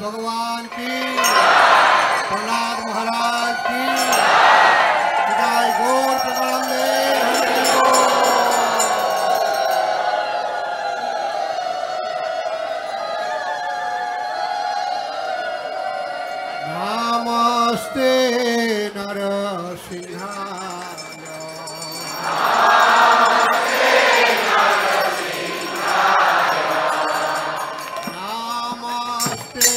भगवान की, प्रहलाद महाराज की जय। गौर प्रणामदे नमस्ते नरसिंहाय। नमस्ते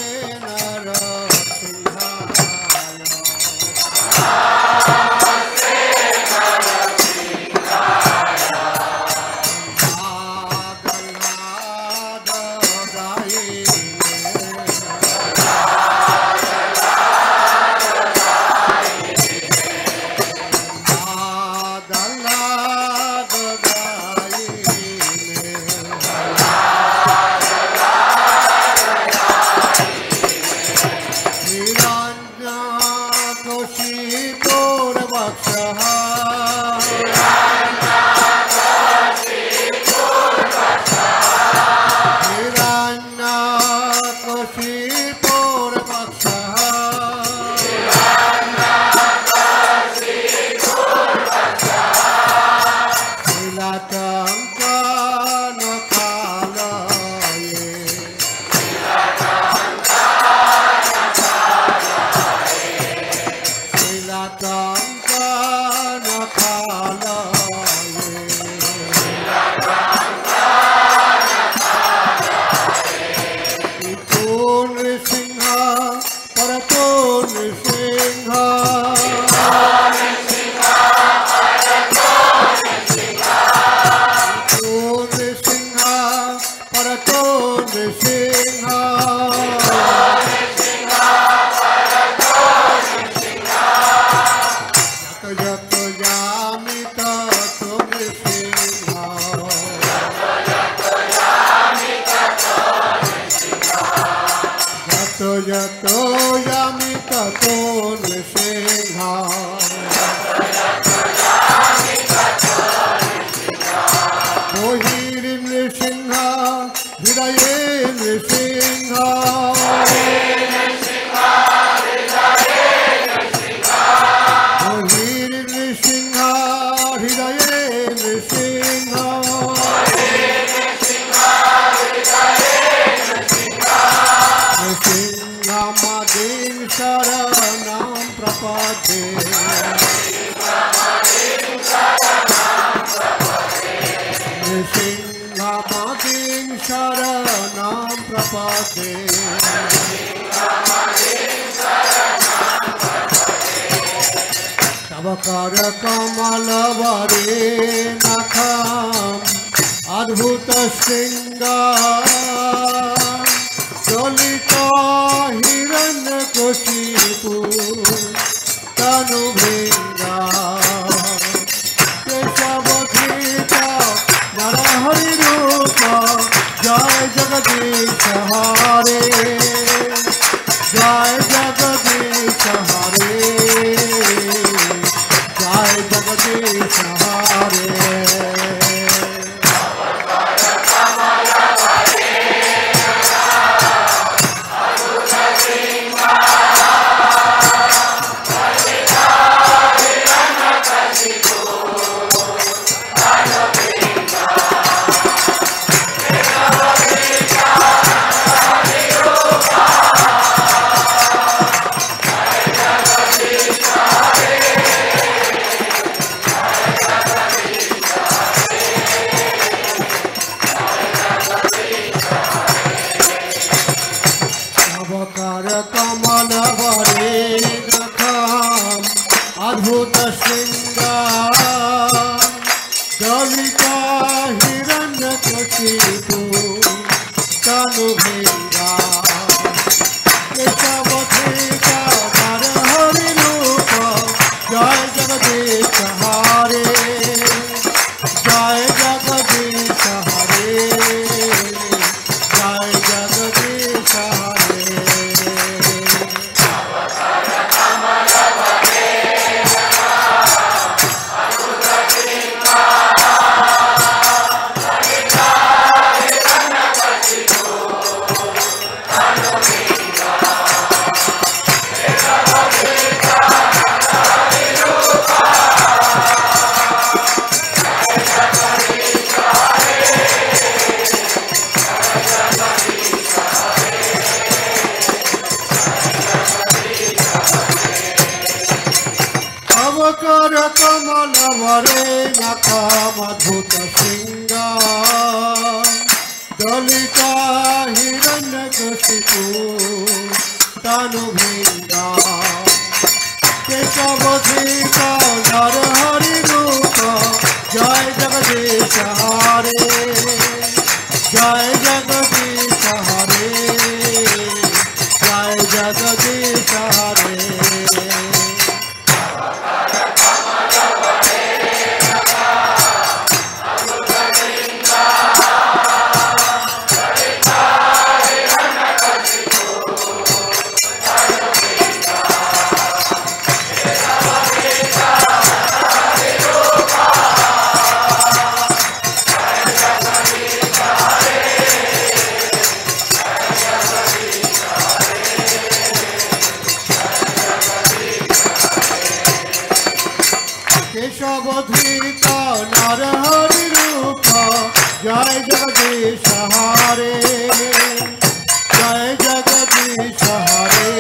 कर कमल वरे नखम अद्भुत श्रृंगार ज्वलित हिरण्यकशिपु तनु भृंगार केशवधृत नरहरि रूप जय जगदीश हरे जय जगदीश हरे जय जगदीश हरे। कमल वरे नखम अद्भुत श्रृंगार ज्वलित हिरण्यकशिपु तनु भृंगार केशवधृत नरहरि रूप जय जगदीश हरे जय जगदीश हरे जय जगदीश हरे। Hallelujah. कमलवरे नखमधुत सिंगा दलिता हिरण्यकशिपु तनुभृंगा केशवधृत नरहरि रूप जय जगदीश हरे जय जगदीश हरे जय जगदीश हरे केशवधृत नरहरि रूप जय जगदीश हरे जय जगदीश हरे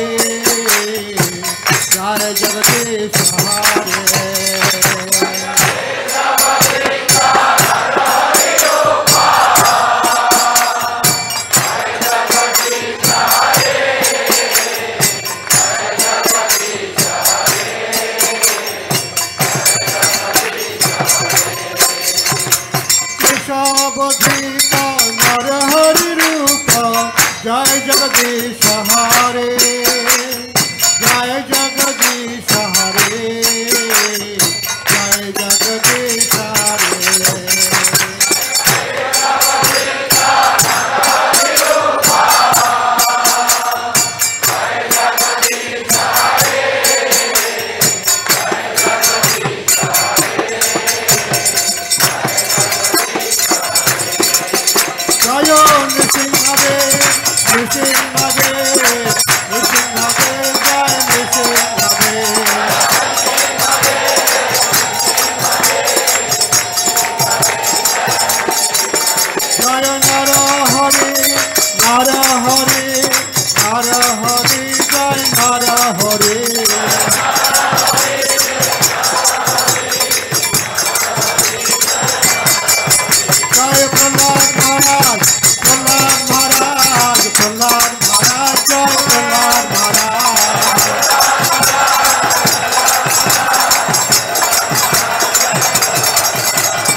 जय जगदीश हरे केशवधृत नरहरि रूप जय जगदीश हरे जय जगदीश हरे जय जगदीश हरे जय नृसिंहदेव नृसिंहदेव नृसिंहदेव जय नृसिंहदेव जय नरहरि नरहरि नरहरि जय नरहरि जय प्रहलाद महाराज प्रहलाद महाराज प्रहलाद महाराज जय प्रहलाद महाराज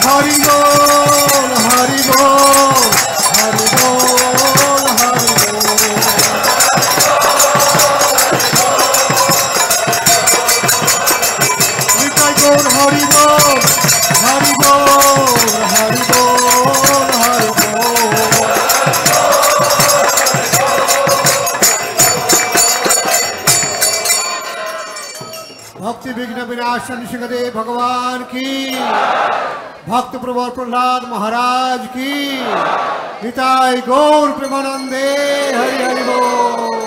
हरि बोल हरि बोल हरि बोल हरि बोल निताई गौर हरि बोल हरि बोल हरि बोल हरि बोल भक्ति विघ्न विनाशन सिंहदेव भगवान की भक्त प्रवर प्रहलाद महाराज की निताई गौर प्रेमानंदे हरि हरि बोल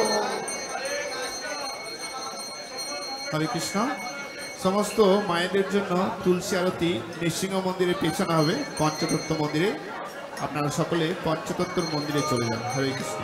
हरे कृष्ण समस्त मायेদের জন্য তুলসী আরতি নৃসিংহ মন্দিরের পেছনে হবে পঞ্চতত্ত্ব মন্দিরে আপনারা সকলে পঞ্চতত্ত্বর মন্দিরে চলে যান হরে কৃষ্ণ।